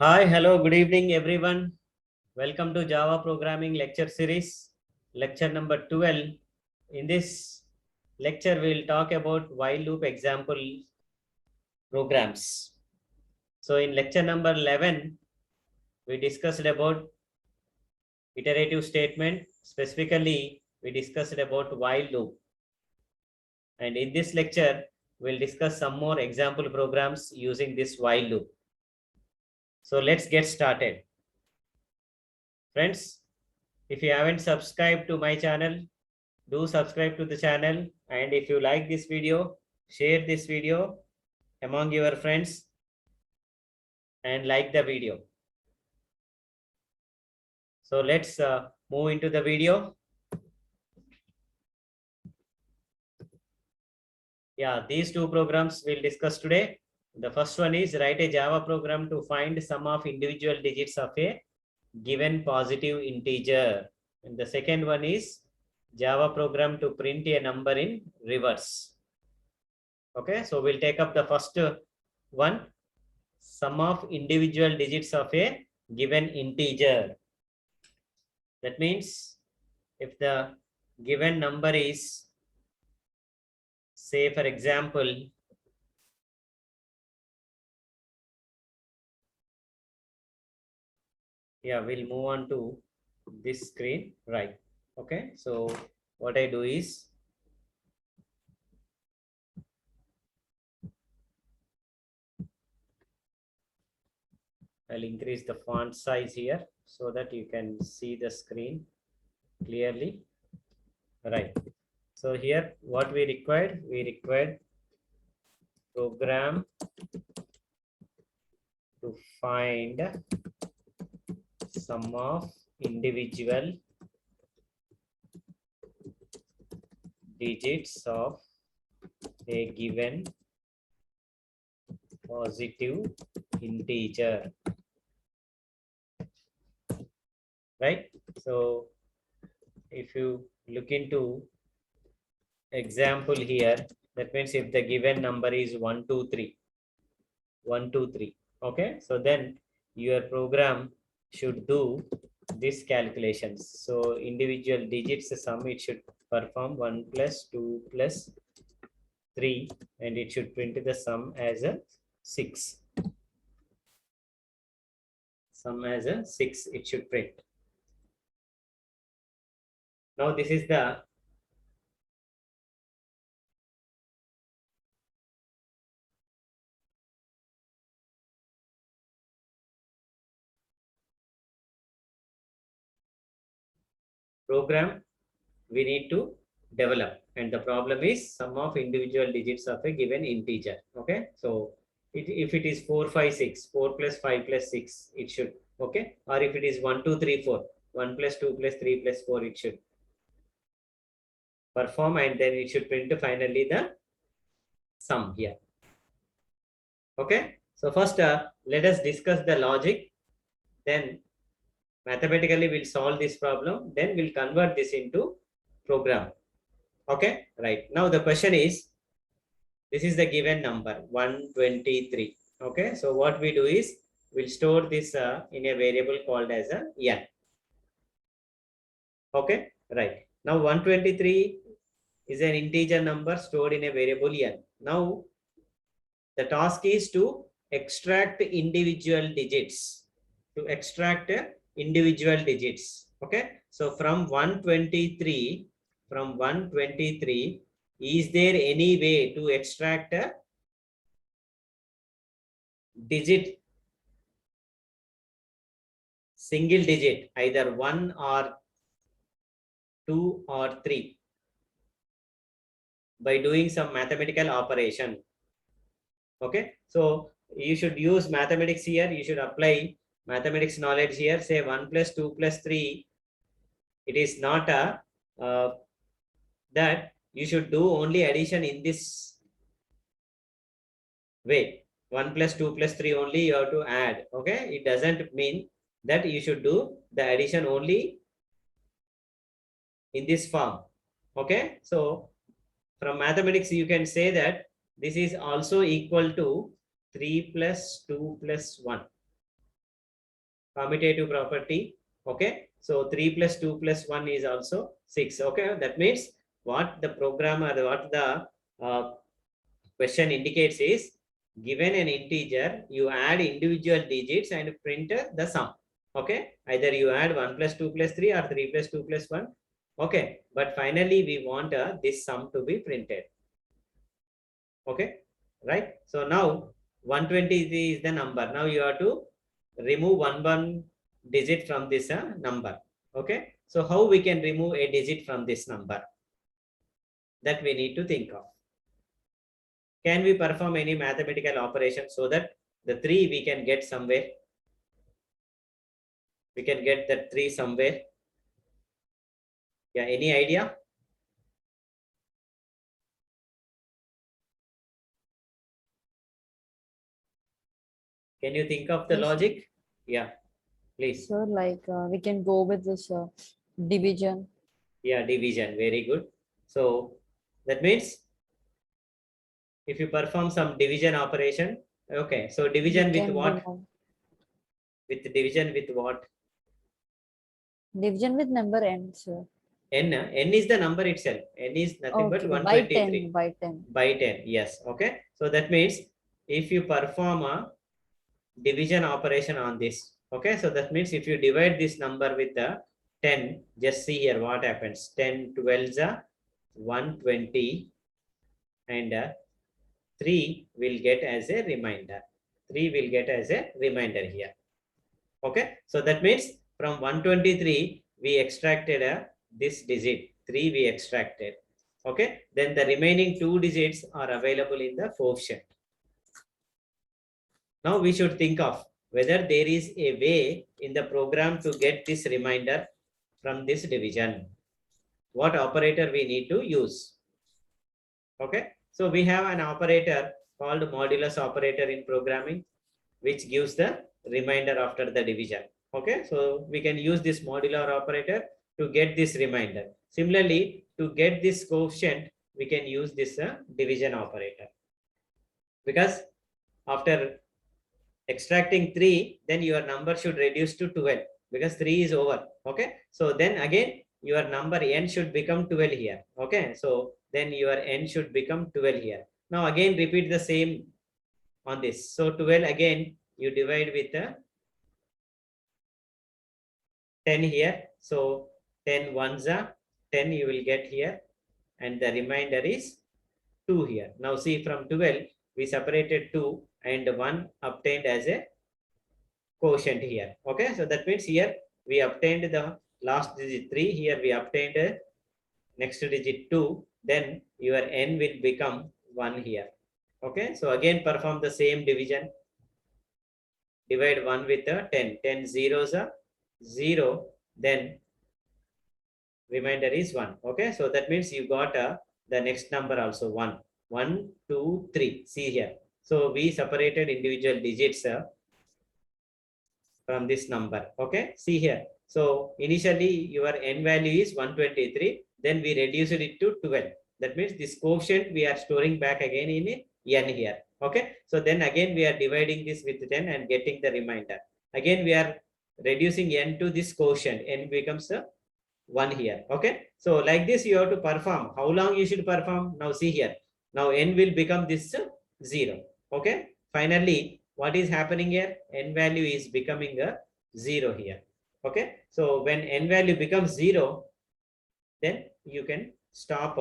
Hi, hello, good evening, everyone. Welcome to Java Programming Lecture Series, lecture number 12. In this lecture, we'll talk about while loop example programs. So in lecture number 11, we discussed about iterative statement. Specifically, we discussed about while loop. And in this lecture, we'll discuss some more example programs using this while loop. So let's get started. Friends, if you haven't subscribed to my channel, do subscribe to the channel. And if you like this video, share this video among your friends and like the video. So let's move into the video. Yeah, these two programs we'll discuss today. The first one is write a Java program to find sum of individual digits of a given positive integer. And the second one is Java program to print a number in reverse. Okay, so we'll take up the first one, sum of individual digits of a given integer. That means if the given number is, say for example, yeah, we'll move on to this screen, right? Okay, so what I do is, I'll increase the font size here so that you can see the screen clearly, right? So here what we required program to find sum of individual digits of a given positive integer, right? So if you look into example here, that means if the given number is 1, 2, 3, 1, 2, 3, okay, so then your program should do this calculations. So individual digits sum, it should perform 1 plus 2 plus 3, and it should print the sum as a 6. Sum as a 6, it should print. Now this is the program we need to develop, and the problem is sum of individual digits of a given integer. Okay, so if it is 4, 5, 6, 4 plus 5 plus 6, it should, okay, or if it is 1, 2, 3, 4, 1 plus 2 plus 3 plus 4, it should perform, and then it should print finally the sum here. Okay, so first let us discuss the logic, then mathematically we'll solve this problem, then we'll convert this into program. Okay, right. Now the question is, this is the given number 123. Okay, so what we do is we'll store this in a variable called as a n. Okay, right. Now 123 is an integer number stored in a variable n. Now the task is to extract individual digits. To extract individual digits. Okay, so from 123, is there any way to extract a digit, single digit, either 1 or 2 or 3, by doing some mathematical operation? Okay, so you should use mathematics here, you should apply mathematics knowledge here. Say 1 plus 2 plus 3, it is not a that you should do only addition in this way. 1 plus 2 plus 3 only you have to add. Okay, it doesn't mean that you should do the addition only in this form. Okay, so from mathematics you can say that this is also equal to 3 plus 2 plus 1. commutative property. Okay, so 3 plus 2 plus 1 is also 6. Okay, that means what the program or what the question indicates is, given an integer, you add individual digits and print the sum. Okay, either you add 1 plus 2 plus 3 or 3 plus 2 plus 1. Okay, but finally we want this sum to be printed. Okay, right? So now 123 is the number. Now you have to remove one digit from this number. Okay, so how we can remove a digit from this number? That we need to think of. Can we perform any mathematical operation so that the 3 we can get somewhere? We can get that 3 somewhere. Yeah, any idea? Can you think of the logic? Yeah, please. Sir, like we can go with this division. Yeah, division. Very good. So that means if you perform some division operation, okay. So division with what? With division with what? Division with number n, sir. N is the number itself. N is nothing but 123. By 10. By 10. Yes. Okay. So that means if you perform a division operation on this, okay. So that means if you divide this number with the 10, just see here what happens. 10 12s are 120 and 3 will get as a reminder. 3 will get as a reminder here. Okay. So that means from 123, we extracted this digit. 3 we extracted. Okay. Then the remaining 2 digits are available in the coefficient. Now we should think of whether there is a way in the program to get this reminder from this division. What operator we need to use? Okay. So we have an operator called modulus operator in programming, which gives the reminder after the division. Okay, so we can use this modular operator to get this reminder. Similarly, to get this coefficient, we can use this division operator. Because after extracting 3, then your number should reduce to 12 because 3 is over. Okay, so then again your number n should become 12 here. Okay, so then your n should become 12 here. Now again repeat the same on this. So 12 again you divide with 10 here. So 10 ones are 10 you will get here and the remainder is 2 here. Now see, from 12 we separated 2 and 1 obtained as a quotient here. Okay, so that means here we obtained the last digit 3, here we obtained next digit 2, then your n will become 1 here. Okay, so again perform the same division. Divide 1 with 10. 10 zeros are 0, then remainder is 1. Okay, so that means you got the next number also 1. 1, 2, 3. See here. So we separated individual digits from this number. Okay, see here. So initially your n value is 123. Then we reduced it to 12. That means this quotient we are storing back again in n here. Okay, so then again we are dividing this with 10 and getting the remainder. Again we are reducing n to this quotient. N becomes 1 here. Okay, so like this you have to perform. How long you should perform? Now see here. Now n will become this 0. Okay, finally what is happening here? N value is becoming a 0 here. Okay, so when n value becomes 0, then you can stop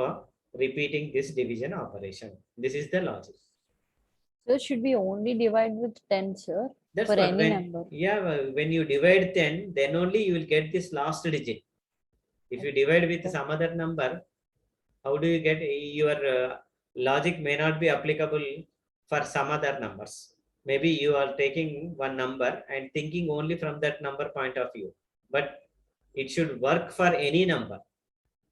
repeating this division operation. This is the logic. So should we only divide with 10, sir? That's for what, any number? Yeah, when you divide 10, then only you will get this last digit. If you divide with some other number, how do you get? Your logic may not be applicable for some other numbers. Maybe you are taking one number and thinking only from that number point of view, but it should work for any number.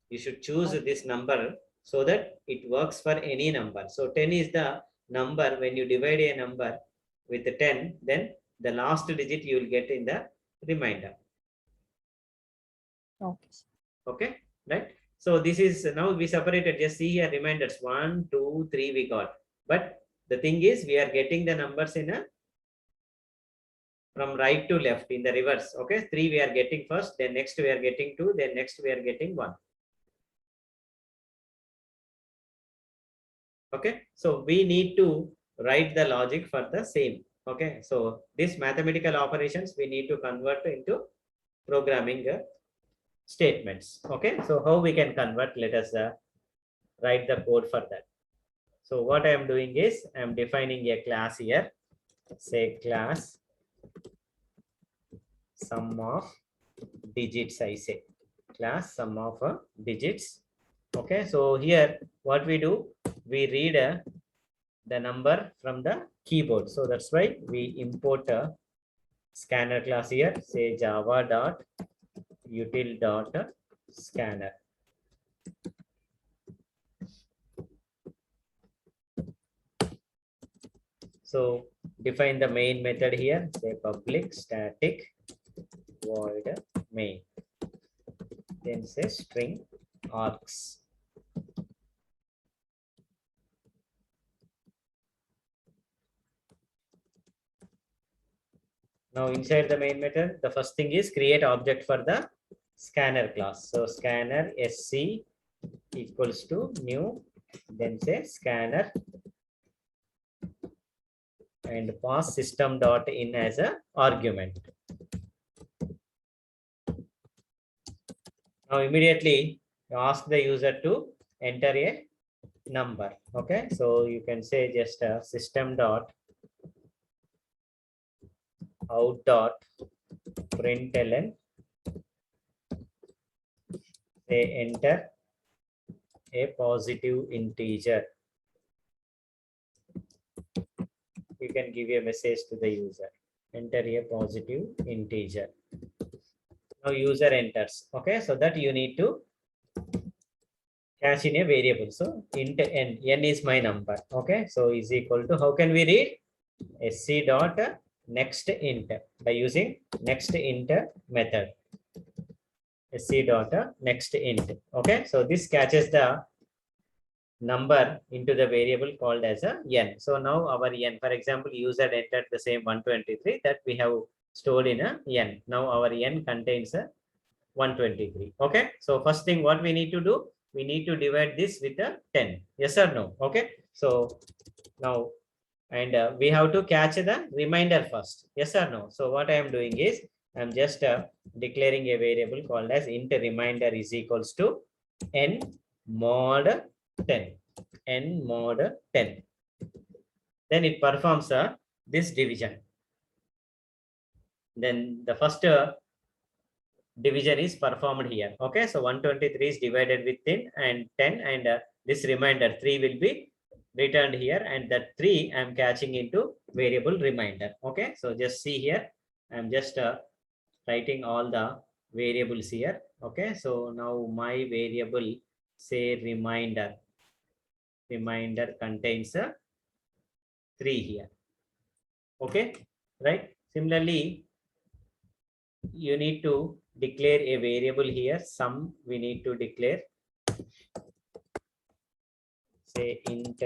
You should choose this number so that it works for any number. So 10 is the number. When you divide a number with 10, then the last digit you will get in the remainder. Okay. Okay, right? So this is, now we separated. Just see here reminders 1, 2, 3 we got. But the thing is we are getting the numbers in a from right to left in the reverse. Okay, 3 we are getting first, then next we are getting 2, then next we are getting 1. Okay, so we need to write the logic for the same. Okay, so these mathematical operations we need to convert into programming statements. Okay, so how we can convert? Let us write the code for that. So what I am doing is I am defining a class here. Say class sum of digits. I say class sum of digits. Okay, so here what we do, we read the number from the keyboard. So that's why we import a scanner class here. Say java dot util dot scanner. So define the main method here. Say public static void main. Then say string args. Now inside the main method, the first thing is create object for the scanner class. So scanner sc equals to new, then say scanner and pass system dot in as a argument. Now immediately you ask the user to enter a number. Okay, so you can say just system dot out dot println, say enter a positive integer. You can give a message to the user, enter a positive integer. Now user enters. Okay, so that you need to cache in a variable. So int n is my number. Okay, so is equal to, how can we read? Sc dot next int by using next int method. Sc dot next int. Okay, so this catches the number into the variable called as a n. So now our n, for example, user entered the same 123 that we have stored in a n. Now our n contains a 123. Okay, so first thing what we need to do, we need to divide this with a 10. Yes or no? Okay, so now and we have to catch the remainder first. Yes or no? So what I am doing is I'm just declaring a variable called as int remainder is equals to n mod 10. N mod 10. Then it performs this division. Then the first division is performed here. Okay, so 123 is divided with 10 and this remainder 3 will be returned here, and that 3 I am catching into variable remainder. Okay, so just see here, I am just writing all the variables here. Okay, so now my variable say remainder contains a 3 here. Okay, right? Similarly, you need to declare a variable here. Sum we need to declare. Say int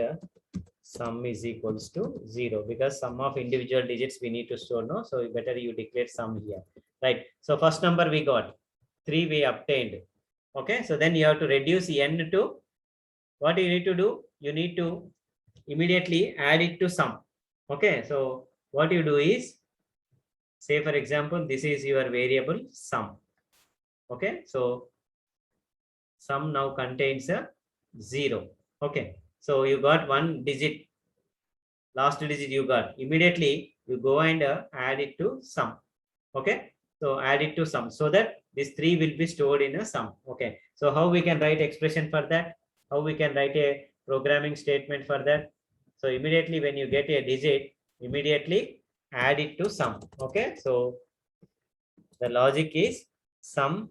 sum is equals to 0, because sum of individual digits we need to store. No, so better you declare sum here. Right. So first number we got 3 we obtained. Okay, so then you have to reduce n to, what you need to do, you need to immediately add it to sum. Okay, so what you do is, say for example, this is your variable sum. Okay, so sum now contains a 0. Okay, so you got one digit, last digit you got, immediately you go and add it to sum. Okay, so add it to sum so that this 3 will be stored in a sum. Okay, so how we can write expression for that, how we can write a programming statement for that? So immediately when you get a digit, immediately add it to sum. Okay, so the logic is sum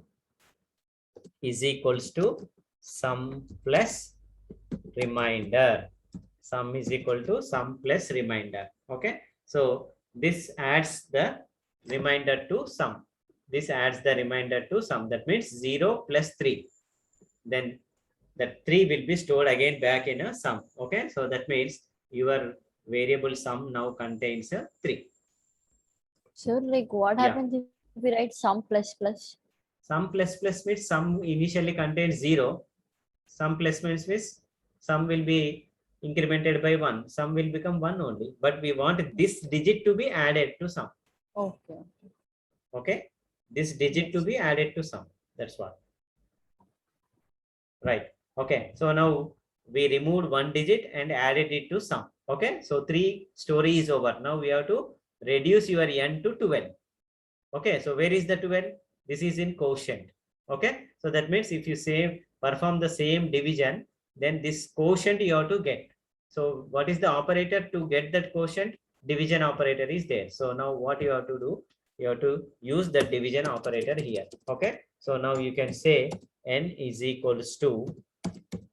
is equals to sum plus remainder. Sum is equal to sum plus remainder. Okay, so this adds the remainder to sum. This adds the remainder to sum. That means 0 plus 3. Then that 3 will be stored again back in a sum. Okay, so that means your variable sum now contains a 3. So like what Yeah. happens if we write sum plus plus? Sum plus plus means sum initially contains 0. Sum plus means sum will be incremented by 1. Sum will become 1 only. But we want this digit to be added to sum. Okay. Okay. This digit to Yes. be added to sum. That's what. Right. Okay. So now we removed one digit and added it to sum. Okay. So 3 story is over. Now we have to reduce your n to 12. Okay. So where is the 12? This is in quotient. Okay. So that means if you perform the same division, then this quotient you have to get. So what is the operator to get that quotient? Division operator is there. So now what you have to do? You have to use the division operator here. Okay. So now you can say n is equals to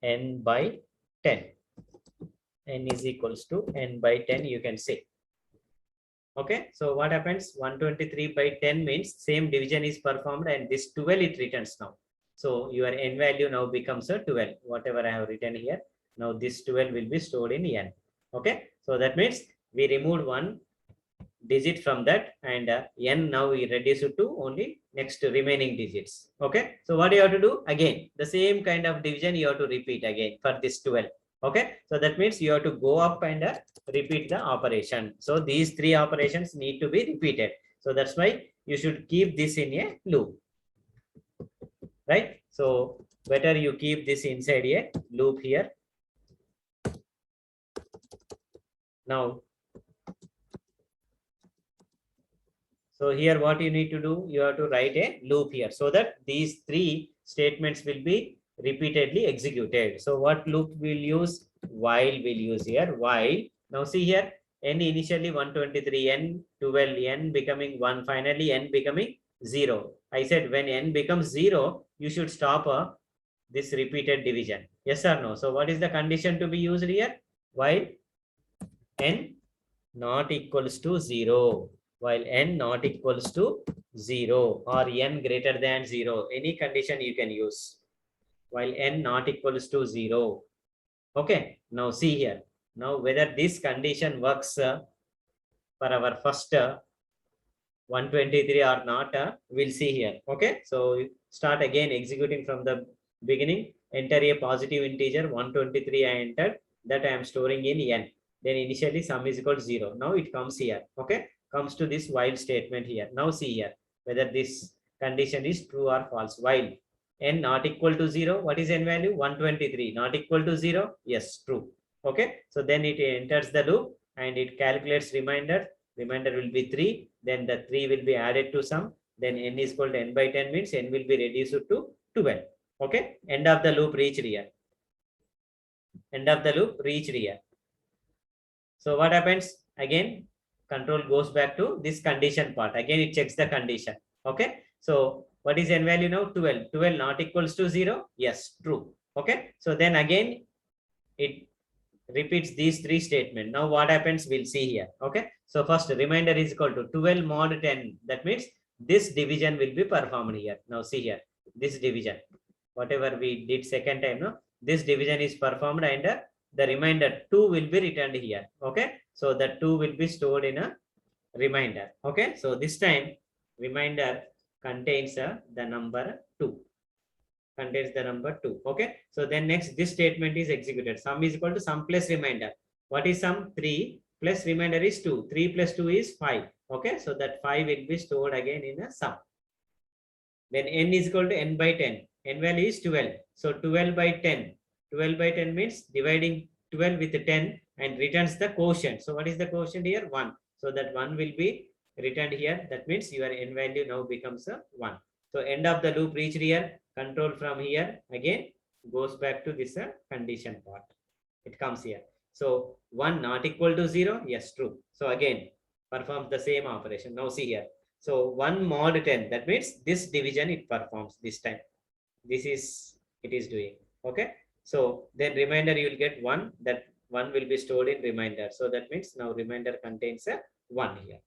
n by 10. N is equals to n by 10, you can say. Okay, so what happens? 123 by 10 means same division is performed and this 12 it returns now. So your n value now becomes a 12, whatever I have written here. Now this 12 will be stored in n. Okay, so that means we removed one digit from that and n now we reduce it to only next remaining digits. Okay, so what you have to do? Again, the same kind of division you have to repeat again for this 12. Okay, so that means you have to go up and repeat the operation. So these 3 operations need to be repeated. So that's why you should keep this in a loop, right? So better you keep this inside a loop here. Now, so here what you need to do, you have to write a loop here so that these 3 statements will be repeatedly executed. So what loop we'll use? While we'll use here. While. Now see here, n initially 123, n 12, n becoming 1, finally n becoming 0. I said when n becomes 0, you should stop this repeated division. Yes or no? So what is the condition to be used here? While n not equals to 0, while n not equals to 0 or n greater than 0, any condition you can use while n not equals to 0. Okay, now see here. Now whether this condition works for our first 123 or not, we'll see here. Okay, so start again executing from the beginning. Enter a positive integer 123 I entered, that I am storing in n. Then initially sum is equal to 0. Now it comes here. Okay, comes to this while statement here. Now see here whether this condition is true or false. While n not equal to 0, what is n value? 123. Not equal to 0, yes, true. Okay, so then it enters the loop and it calculates remainder. Remainder will be 3. Then the 3 will be added to sum. Then n is equal to n by 10 means n will be reduced to 12. Okay, end of the loop reached here. End of the loop reached here. So what happens? Again, control goes back to this condition part. Again, it checks the condition. Okay, so what is n value now? 12. 12 not equals to 0? Yes, true. Okay, so then again, it repeats these 3 statements. Now what happens? We'll see here. Okay, so first remainder is equal to 12 mod 10. That means this division will be performed here. Now see here, this division, whatever we did second time, no, this division is performed and the remainder 2 will be returned here. Okay, so the 2 will be stored in a remainder. Okay, so this time remainder contains the number 2. Contains the number 2. Okay, so then next this statement is executed. Sum is equal to sum plus remainder. What is sum? 3 plus remainder is 2. 3 plus 2 is 5. Okay, so that 5 will be stored again in a sum. Then n is equal to n by 10. N value is 12. So 12 by 10. 12 by 10 means dividing 12 with 10 and returns the quotient. So what is the quotient here? 1. So that 1 will be returned here. That means your n value now becomes a 1. So end of the loop reached here. Control from here again goes back to this condition part. It comes here. So 1 not equal to 0. Yes, true. So again performs the same operation. Now see here. So 1 mod 10. That means this division it performs this time. This is it is doing. Okay. So then remainder you will get 1. That 1 will be stored in remainder. So that means now remainder contains a 1 here.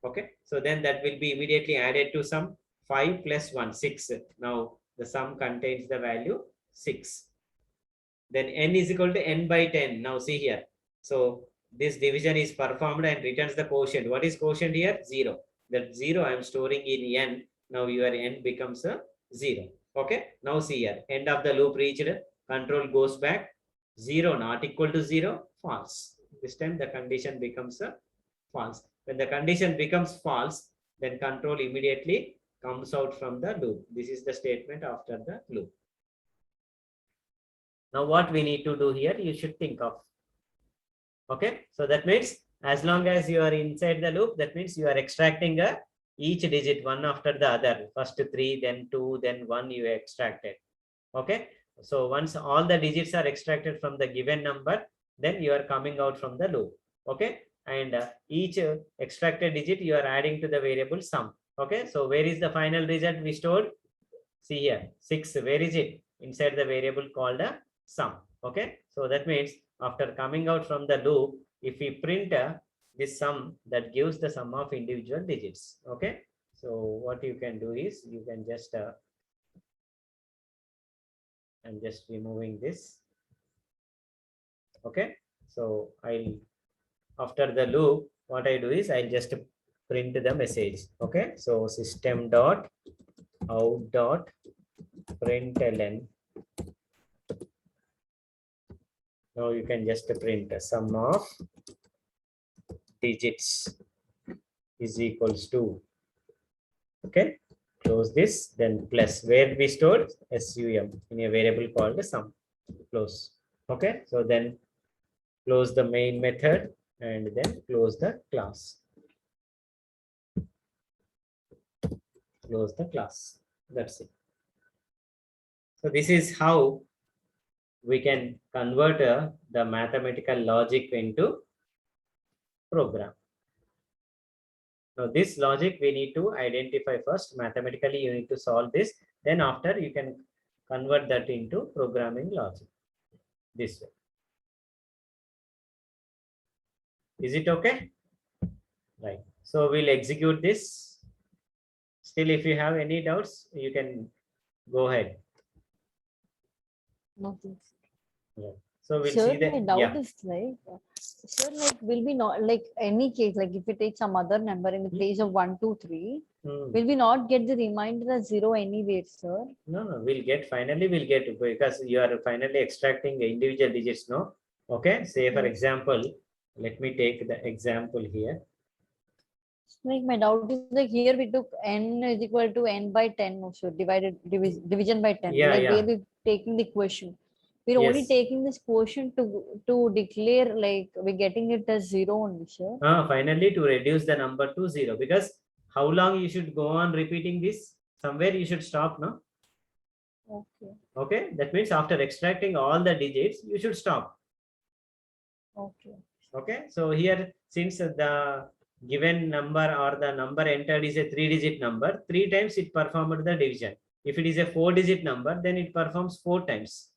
Okay, so then that will be immediately added to sum. 5 plus 1, 6. Now the sum contains the value 6. Then n is equal to n by 10. Now see here. So this division is performed and returns the quotient. What is quotient here? 0. That 0 I am storing in n. Now your n becomes a 0. Okay. Now see here. End of the loop reached. Control goes back. 0 not equal to 0. False. This time the condition becomes a false. When the condition becomes false, then control immediately comes out from the loop. This is the statement after the loop. Now what we need to do here, you should think of. Okay. So that means as long as you are inside the loop, that means you are extracting each digit one after the other. First 3, then 2, then 1 you extracted. Okay. So once all the digits are extracted from the given number, then you are coming out from the loop. Okay. And each extracted digit you are adding to the variable sum. Okay. So where is the final result we stored? See here, 6. Where is it? Inside the variable called a sum. Okay. So that means after coming out from the loop, if we print this sum, that gives the sum of individual digits. Okay. So what you can do is you can just I'm just removing this. Okay. So after the loop, what I do is I'll just print the message. Okay. So system dot out dot println. Now you can just print a sum of digits is equals to. Okay. Close this, then plus where we stored sum in a variable called sum. Close. Okay. So then close the main method and then close the class. Close the class. That's it. So this is how we can convert the mathematical logic into program. Now this logic we need to identify first. Mathematically you need to solve this. Then after you can convert that into programming logic. This way. Is it okay? Right. So we'll execute this. Still, if you have any doubts, you can go ahead. Nothing. Yeah. So we'll Sir, see that. my doubt Yeah. is like, sir, like, will we not, like, any case, like, if we take some other number in the place of 1, 2, 3, will we not get the remainder as 0 anyway, sir? No, we'll get, finally we'll get, because you are finally extracting the individual digits, no? Okay. Say for example, let me take the example here. Like, my doubt is like, here we took n is equal to n by 10 also, division by 10. Yeah, Like, yeah. where we taking the quotient. We're only Yes. taking this quotient to declare, like, we're getting it as 0 only, sir. Finally to reduce the number to 0, because how long you should go on repeating this? Somewhere you should stop, no? Okay. Okay. That means after extracting all the digits, you should stop. Okay. Okay. So here, since the given number or the number entered is a 3-digit number, 3 times it performed the division. If it is a 4-digit number, then it performs 4 times.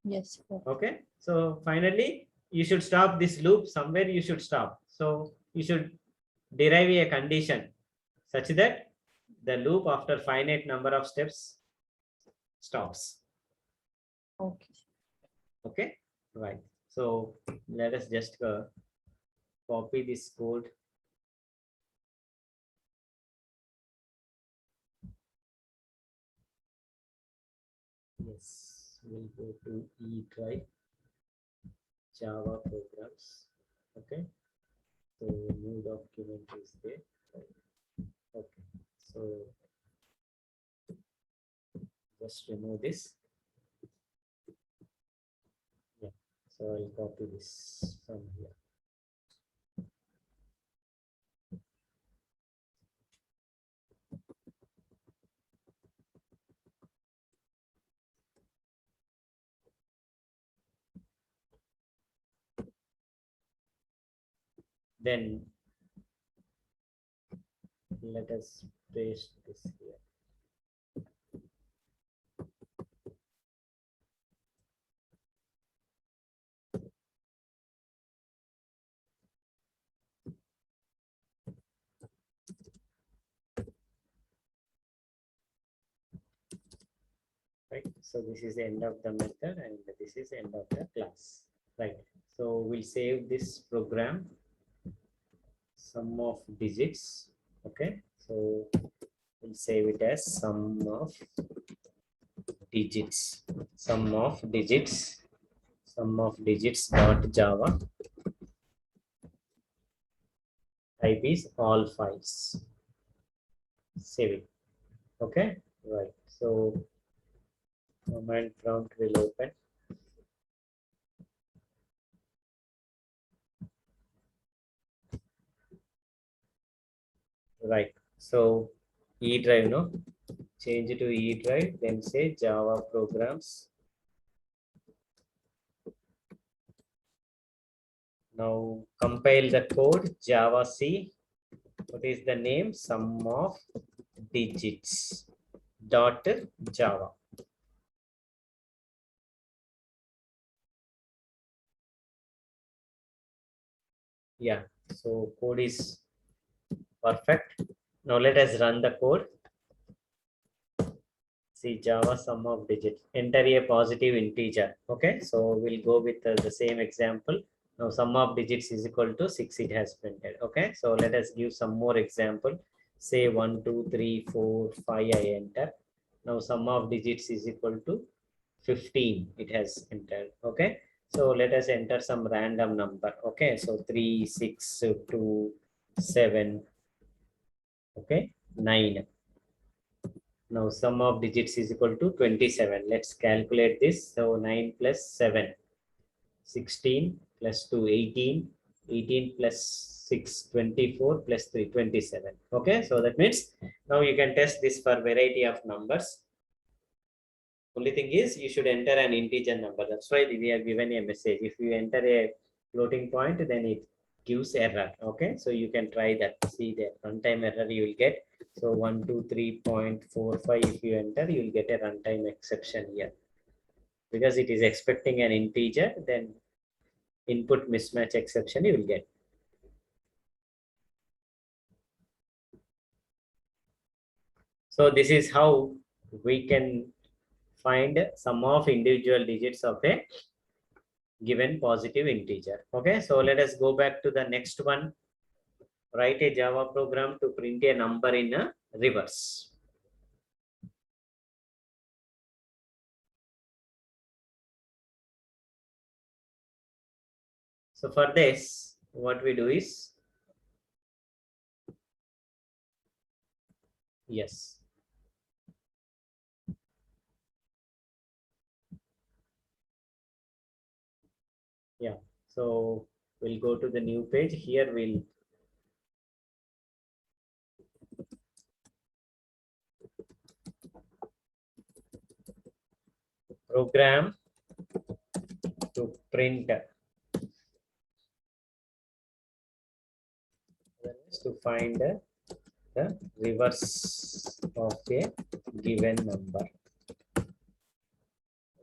Yes. Okay. So finally, you should stop this loop. Somewhere you should stop. So you should derive a condition such that the loop after finite number of steps stops. Okay. Okay. Right. So let us just copy this code. Yes, we'll go to E drive, Java programs. Okay. So new document is there. Okay. So just remove this. Yeah. So I'll copy this from here. Then let us paste this here. Right. So this is the end of the method and this is the end of the class. Right. So we'll save this program. sum of digits. Okay, so we'll save it as sum of digits, sum of digits, sum of digits dot Java. Type is all files. Save it. Okay, right. So command prompt will open. Right. So E drive, no? Change it to E drive, then say Java programs. Now compile the code Java C. What is the name? Sum of digits dot Java. Yeah, so code is perfect. Now let us run the code. See Java sum of digits. Enter a positive integer. Okay, so we'll go with the same example. Now sum of digits is equal to 6. It has printed. Okay, so let us give some more example. Say 1, 2, 3, 4, 5. I enter. Now sum of digits is equal to 15. It has entered. Okay, so let us enter some random number. Okay, so 3, 6, 2, 7. Okay, 9. Now sum of digits is equal to 27. Let's calculate this. So 9 plus 7, 16 plus 2, 18, 18 plus 6, 24 plus 3, 27. Okay, so that means now you can test this for variety of numbers. Only thing is you should enter an integer number. That's why we have given a message. If you enter a floating point, then it gives error. Okay, so you can try that. See the runtime error you will get. So 123.45, if you enter, you will get a runtime exception here. Because it is expecting an integer, then input mismatch exception you will get. So this is how we can find sum of individual digits of a given positive integer. Okay, so let us go back to the next one. Write a Java program to print a number in a reverse. So for this, what we do is, yes. Yeah, so we'll go to the new page. Here we'll program to print to find the reverse of a given number.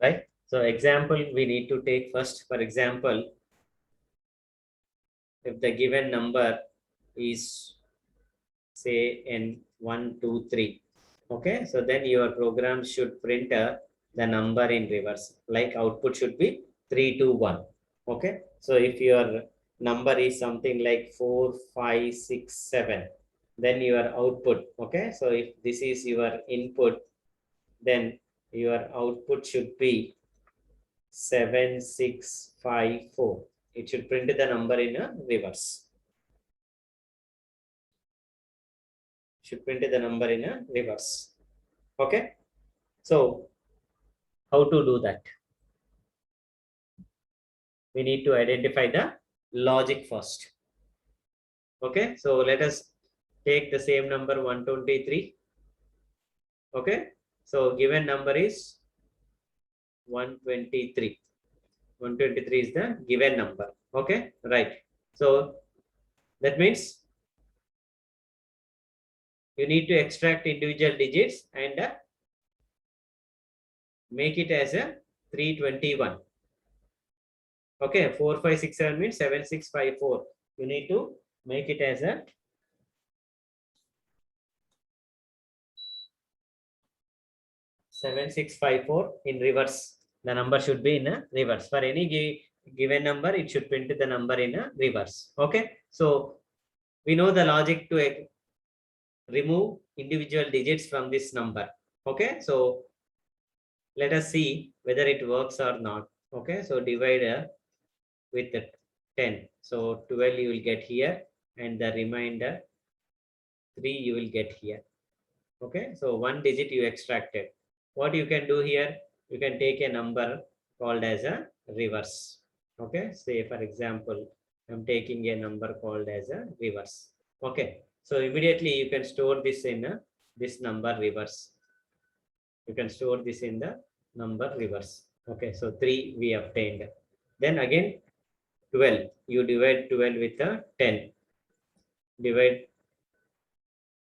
Right? So example we need to take first. For example, if the given number is say in 1, 2, 3. Okay, so then your program should print the number in reverse. Like output should be 3, 2, 1. Okay, so if your number is something like 4, 5, 6, 7, then your output. Okay, so if this is your input, then your output should be 7, 6, 5, 4. It should print the number in a reverse. Should print the number in a reverse. Okay, so how to do that? We need to identify the logic first. Okay, so let us take the same number 123. Okay, so given number is 123. 123 is the given number. Okay, right. So that means you need to extract individual digits and make it as a 321. Okay, 4, 5, 6, 7 means 7, 6, 5, 4. You need to make it as a 7654 in reverse. The number should be in a reverse. For any given number, it should print the number in a reverse. Okay, so we know the logic to remove individual digits from this number. Okay, so let us see whether it works or not. Okay, so divide with the 10. So 12 you will get here, and the remainder 3 you will get here. Okay, so one digit you extracted. What you can do here, you can take a number called as a reverse. Okay, say for example, I'm taking a number called as a reverse. Okay, so immediately you can store this in this number reverse. You can store this in the number reverse. Okay, so 3 we obtained. Then again 12, you divide 12 with a 10. Divide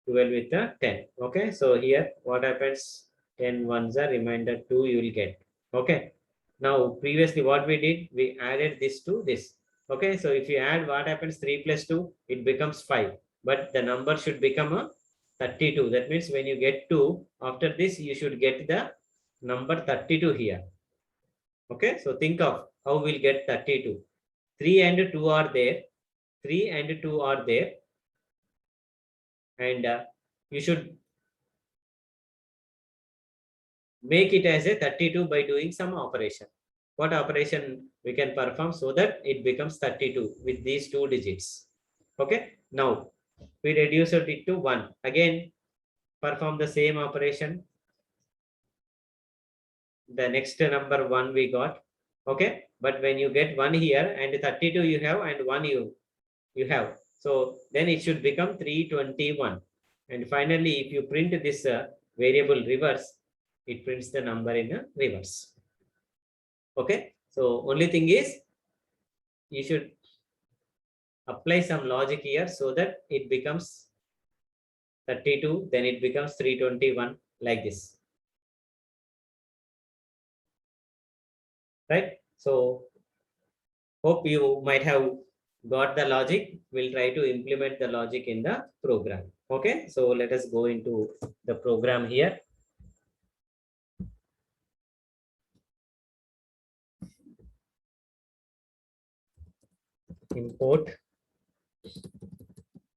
12 with a 10. Okay, so here what happens? 10 ones are remainder 2 you will get. Okay, now previously what we did, we added this to this. Okay, so if you add, what happens? 3 plus 2, it becomes 5, but the number should become a 32. That means when you get 2, after this you should get the number 32 here. Okay, so think of how we'll get 32. 3 and 2 are there. 3 and 2 are there. And you should make it as a 32 by doing some operation. What operation we can perform so that it becomes 32 with these 2 digits. Okay, now we reduce it to 1. Again, perform the same operation. The next number 1 we got. Okay, but when you get 1 here and 32 you have and 1 you have, so then it should become 321. And finally, if you print this variable reverse, it prints the number in a reverse. Okay, so only thing is you should apply some logic here so that it becomes 32, then it becomes 321, like this. Right, so hope you might have got the logic. We'll try to implement the logic in the program. Okay, so let us go into the program here. Import.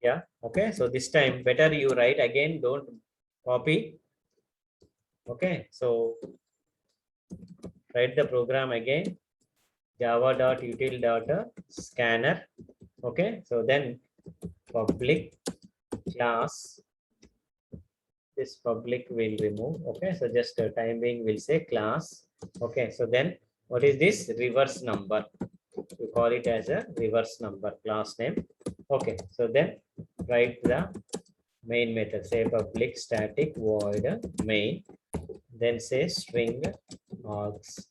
Yeah, okay, so this time better you write again, don't copy. Okay, so write the program again, java.util.scanner. Okay, so then public class, this public will remove. Okay, so just time being we'll say class. Okay, so then what is this? Reverse number. You call it as a reverse number class name. Okay, so then write the main method, say public static void main, then say string args.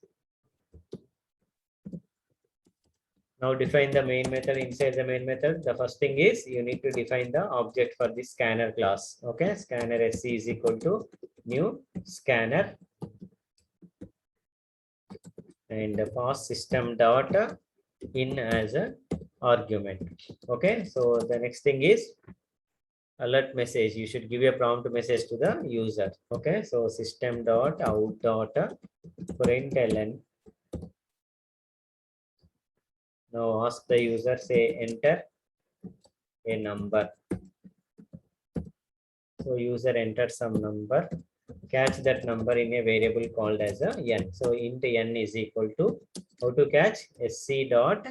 Now define the main method. Inside the main method, the first thing is you need to define the object for the scanner class. Okay, scanner sc is equal to new scanner and pass system dot in as a argument. Okay, so the next thing is alert message. You should give a prompt message to the user. Okay, so system dot out dot println. Now ask the user, say enter a number. So user enters some number, catch that number in a variable called as a n. So int n is equal to, how to catch? Sc dot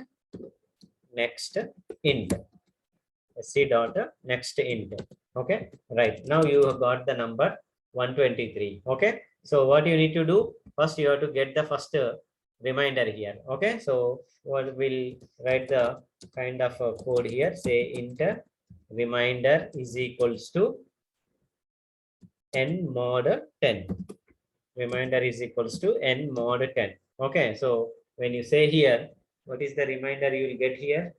next int. Sc dot next int. Okay, right, now you have got the number 123. Okay, so what you need to do, first you have to get the first reminder here. Okay, so what we'll write the kind of code here, say int reminder is equals to n mod 10. Reminder is equals to n mod 10. Okay, so when you say here, what is the reminder you will get here?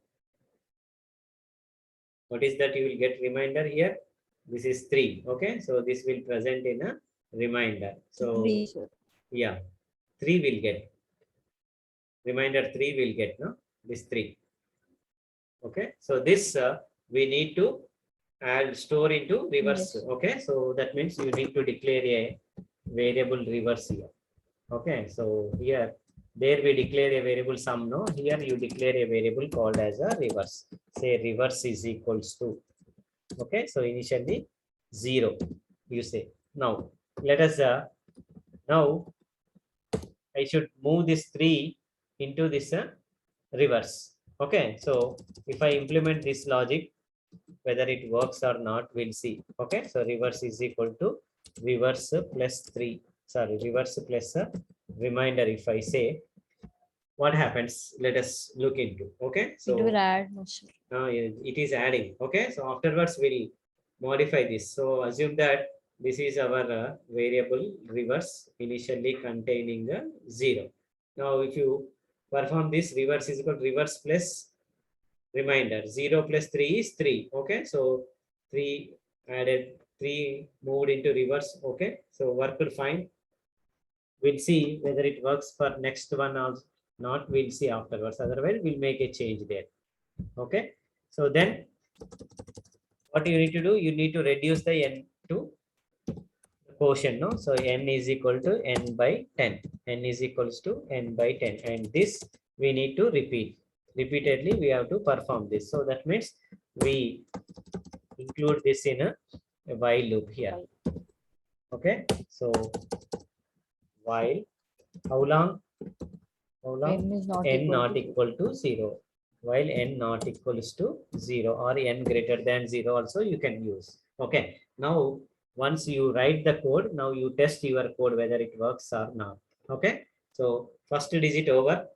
What is that you will get reminder here? This is 3. Okay, so this will present in a reminder. So 3, sir. yeah, 3 will get. Reminder 3 will get, no? This 3. Okay, so this we need to add store into reverse. Yes. Okay, so that means you need to declare a variable reverse here. Okay, so here There we declare a variable sum, no? Here you declare a variable called as a reverse. Say reverse is equals to, okay? So initially 0, you say. Now, let us, now I should move this 3 into this reverse. Okay, so if I implement this logic, whether it works or not, we'll see. Okay, so reverse is equal to reverse plus 3. Sorry, reverse plus a reminder. If I say, what happens? Let us look into. Okay, It will so add much. it is adding. Okay, so afterwards we'll modify this. So assume that this is our variable reverse initially containing 0. Now if you perform this, reverse is equal to reverse plus reminder. 0 plus 3 is 3. Okay, so 3 added, 3 moved into reverse. Okay, so worked fine. We'll see whether it works for next one or not. We'll see afterwards. Otherwise we'll make a change there. Okay, so then what you need to do, you need to reduce the n to quotient, no? So n is equal to n by 10. N is equals to n by 10, and this we need to repeat repeatedly. We have to perform this. So that means we include this in a while loop here. Okay, so while how long N is not n equal not to equal to 0, while n not equals to 0 or n greater than 0 also you can use. Okay, now once you write the code, now you test your code whether it works or not. Okay, so first digit over,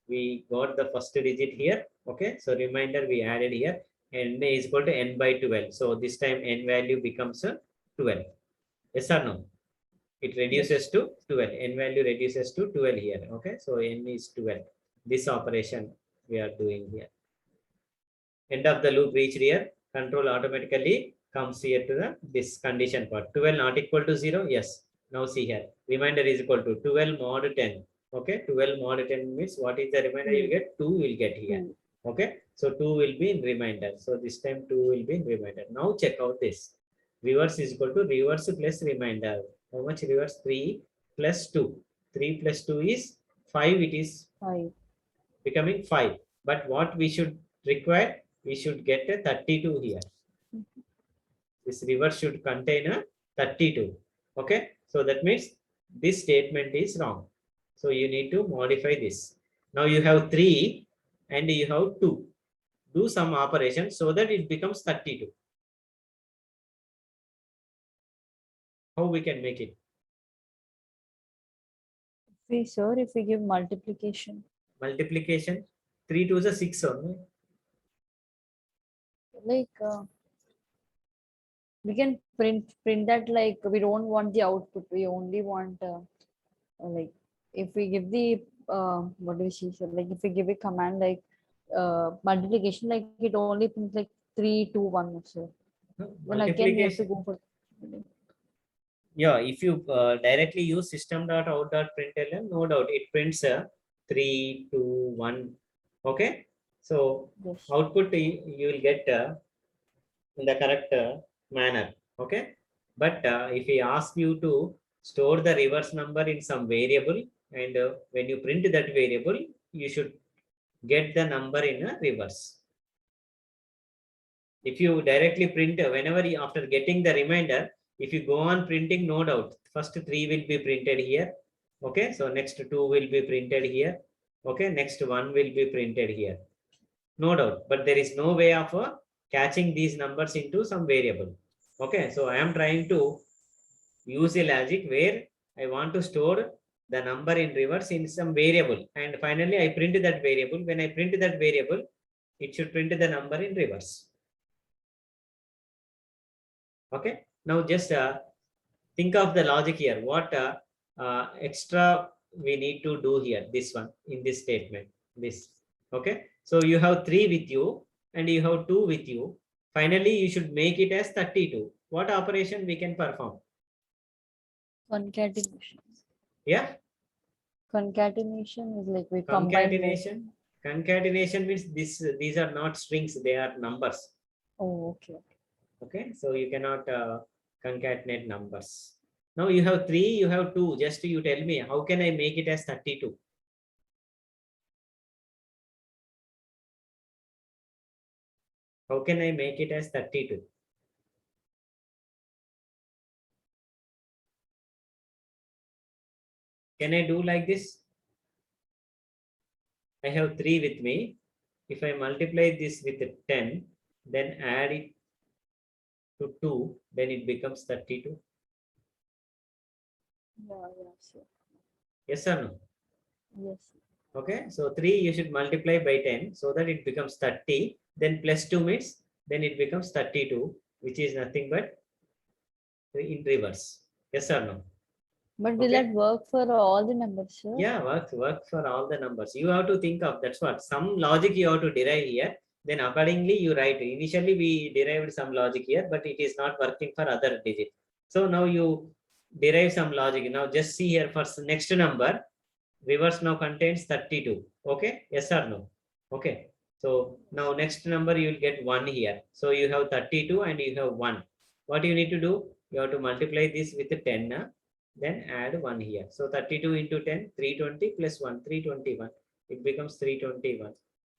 we got the first digit here. Okay, so reminder we added here, n is equal to n by 12. So this time n value becomes 12. Yes or no? It reduces to 12. N value reduces to 12 here. Okay, so n is 12. This operation we are doing here. End of the loop reached here. Control automatically comes here to the this condition part. 12 not equal to 0. Yes. Now see here. Reminder is equal to 12 mod 10. Okay, 12 mod 10 means what is the reminder you get? 2 will get here. Okay, so 2 will be in reminder. So this time 2 will be in reminder. Now check out this. Reverse is equal to reverse plus reminder. How much reverse? 3 plus 2. 3 plus 2 is 5. It is 5. becoming 5. But what we should require? We should get a 32 here. This reverse should contain a 32. Okay, so that means this statement is wrong. So you need to modify this. Now you have 3 and you have 2. Do some operation so that it becomes 32. How we can make it? If we give multiplication. Multiplication, 3 to the 6 only. Like we can print that, like we don't want the output. We only want like if we give the what do we see? So like if we give a command like multiplication, like it only prints like 3, 2, 1. So then again we have to go for. Yeah, if you directly use system.out.println, no doubt it prints 3, 2, 1. Okay, so Yes. output you will get in the correct manner. Okay, but if we ask you to store the reverse number in some variable, and when you print that variable, you should get the number in a reverse. If you directly print, whenever you, after getting the reminder, if you go on printing, no doubt, first 3 will be printed here. Okay, so next 2 will be printed here. Okay, next 1 will be printed here. No doubt, but there is no way of catching these numbers into some variable. Okay, so I am trying to use a logic where I want to store the number in reverse in some variable, and finally I print that variable. When I print that variable, it should print the number in reverse. Okay, now just think of the logic here. What extra we need to do here? This one in this statement. This. Okay, so you have 3 with you and you have 2 with you. Finally, you should make it as 32. What operation we can perform? Concatenation. Yeah. Concatenation is like we Concatenation. combine. Concatenation means this. These are not strings; they are numbers. Oh, okay. Okay, so you cannot concatenate numbers. Now you have 3, you have 2. Just you tell me, how can I make it as 32? How can I make it as 32? Can I do like this? I have 3 with me. If I multiply this with 10, then add it to 2, then it becomes 32. Yeah, sure. Yes or no? Yes. Okay, so 3 you should multiply by 10 so that it becomes 30. Then plus 2 means then it becomes 32, which is nothing but in reverse. Yes or no? But will Okay. that work for all the numbers, sir? Yeah, work for all the numbers. You have to think of, that's what some logic you have to derive here. Then accordingly you write. Initially we derived some logic here, but it is not working for other digit. So now you derive some logic. Now just see here for next number. Reverse now contains 32. Okay, yes or no? Okay. So now next number you will get 1 here. So you have 32 and you have 1. What you need to do? You have to multiply this with 10. Then add 1 here. So 32 into 10, 320 plus 1, 321. It becomes 321.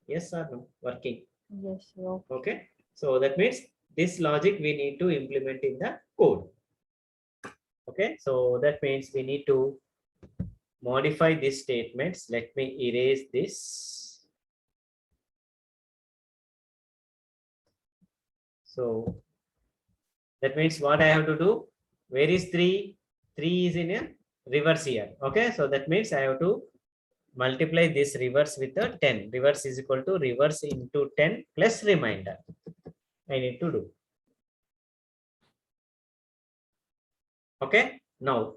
Yes or no? Working. Yes, sir. Okay. So that means this logic we need to implement in the code. Okay. So that means we need to modify these statements. Let me erase this. So that means what I have to do? Where is 3? 3 is in a reverse here. Okay. So that means I have to multiply this reverse with a 10. Reverse is equal to reverse into 10 plus remainder. I need to do. Okay. Now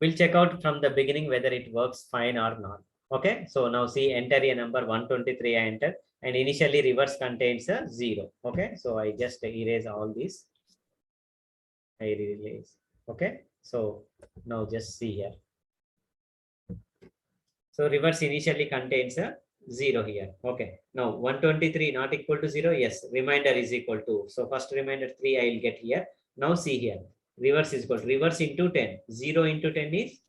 we'll check out from the beginning whether it works fine or not. Okay. So now see, enter a number 123 I entered, and initially reverse contains a 0. Okay. So I just erase all these. I erase. Okay. So now just see here. So reverse initially contains a 0 here. Okay. Now 123 not equal to 0. Yes. Remainder is equal to. So first remainder 3 I will get here. Now see here. Reverse is equal to reverse into 10. 0 into 10 is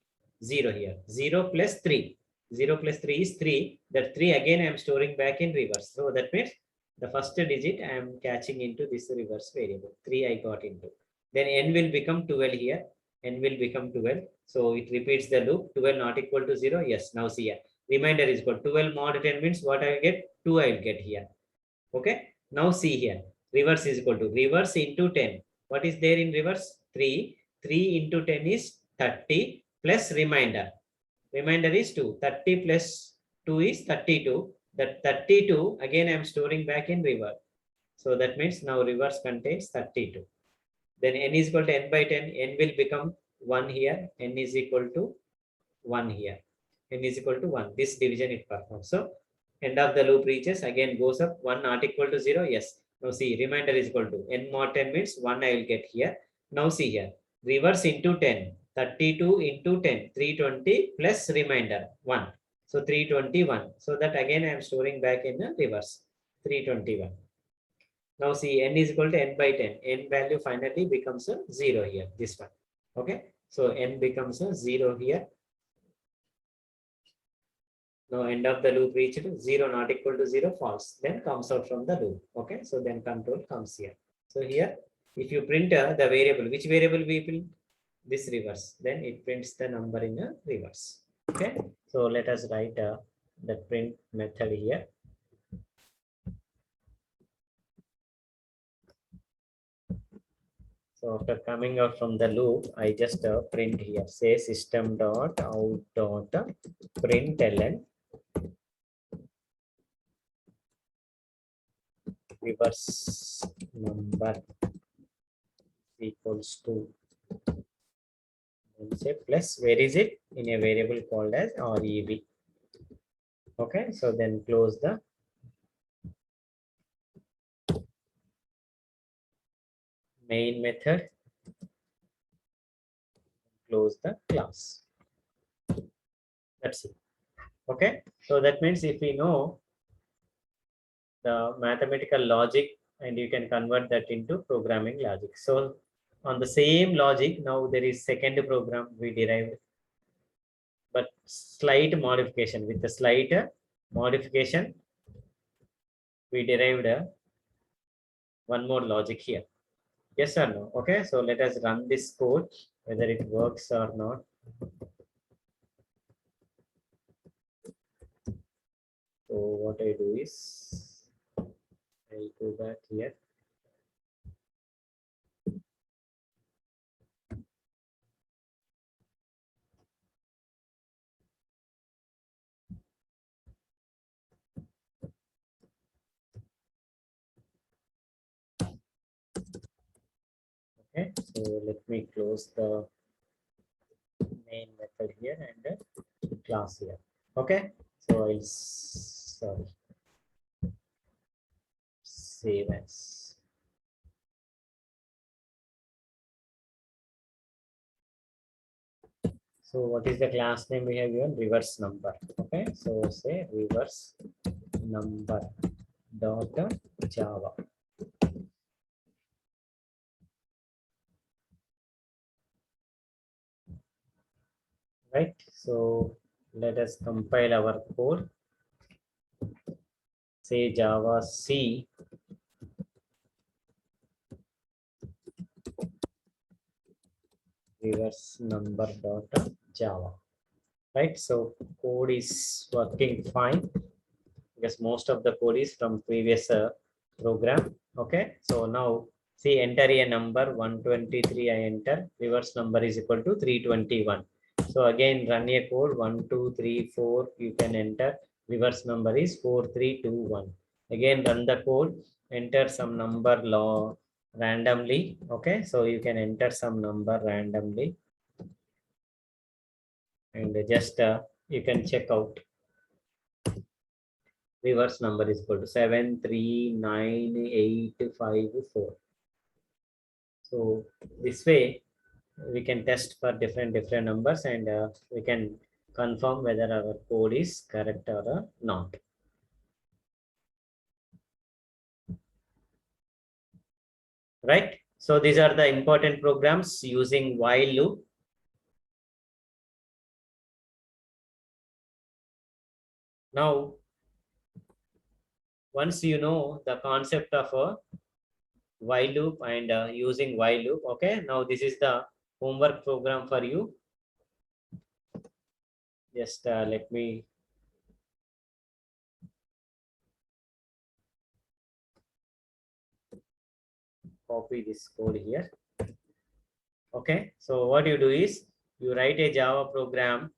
0 here. 0 plus 3. 0 plus 3 is 3. That 3 again I am storing back in reverse. So that means the first digit I am catching into this reverse variable. 3 I got into. Then n will become 12 here. N will become 12. So it repeats the loop. 12 not equal to 0. Yes. Now see here. Remainder is equal. 12 mod 10 means what I will get? 2 I will get here. Okay. Now see here. Reverse is equal to reverse into 10. What is there in reverse? 3. 3 into 10 is 30 plus remainder. Remainder is 2. 30 plus 2 is 32. That 32 again I am storing back in reverse. So that means now reverse contains 32. Then n is equal to n by 10. N will become 1 here. N is equal to 1 here. N is equal to 1. This division it performs. So end of the loop reaches, again goes up. 1 not equal to 0. Yes. Now see, remainder is equal to n mod 10 means 1 I will get here. Now see here. Reverse into 10. 32 into 10. 320 plus remainder 1. So 321. So that again I am storing back in the reverse. 321. Now see, n is equal to n by 10. N value finally becomes a 0 here. This one. Okay. So n becomes a 0 here. Now end of the loop reached 0 not equal to 0 false. Then comes out from the loop. Okay. So then control comes here. So here, if you print the variable, which variable we print? This reverse. Then it prints the number in a reverse. Okay. So let us write the print method here. So after coming out from the loop, I just print here, say system dot out dot println reverse number equals to, and say plus, where is it? In a variable called as rev. Okay, so then close the main method, close the class. That's it. Okay, so that means if we know the mathematical logic, and you can convert that into programming logic. So on the same logic, now there is second program we derived, but slight modification. With the slight modification, we derived one more logic here. Yes or no? Okay, so let us run this code, whether it works or not. So what I do is, I'll go back here. Okay, so let me close the main method here and the class here. Okay, so I'll sorry, save as. So what is the class name we have given? Reverse number. Okay, so say reverse number dot Java. Right, so let us compile our code. Say Java C reverse number dot Java. Right, so code is working fine because most of the code is from previous program. Okay, so now see, enter a number 123. I enter, reverse number is equal to 321. So again run a code 1 2 3 4, you can enter, reverse number is 4321. Again run the code, enter some number law randomly. Okay, so you can enter some number randomly and just you can check out. Reverse number is equal to 73984. So this way we can test for different numbers and we can confirm whether our code is correct or not. Right, so these are the important programs using while loop. Now once you know the concept of a while loop and using while loop, okay, now this is the homework program for you. Just let me copy this code here. Okay, so what you do is you write a Java program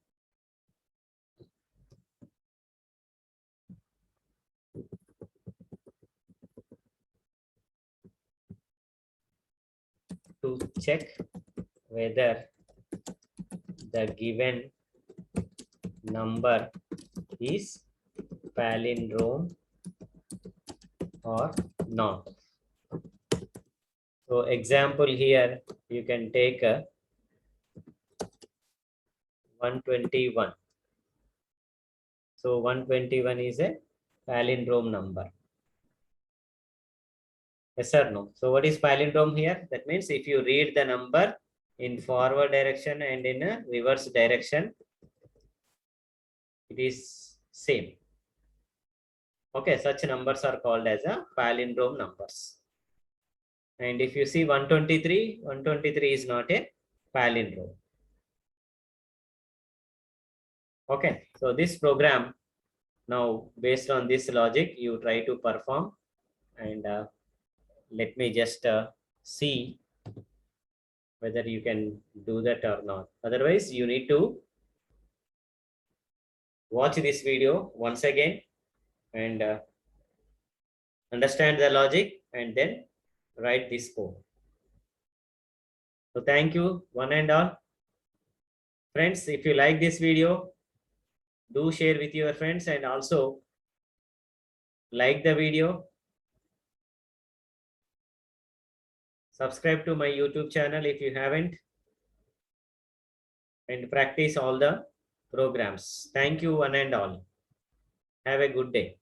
to check whether the given number is palindrome or not. So example here, you can take a 121. So 121 is a palindrome number. Yes or no? So what is palindrome here? That means if you read the number in forward direction and in a reverse direction, it is same. Okay, such numbers are called as a palindrome numbers. And if you see 123 is not a palindrome. Okay, so this program, now based on this logic, you try to perform and let me just see whether you can do that or not. Otherwise, you need to watch this video once again and understand the logic and then write this code. So thank you one and all. Friends, if you like this video, do share with your friends and also like the video. Subscribe to my YouTube channel if you haven't and practice all the programs. Thank you one and all. Have a good day.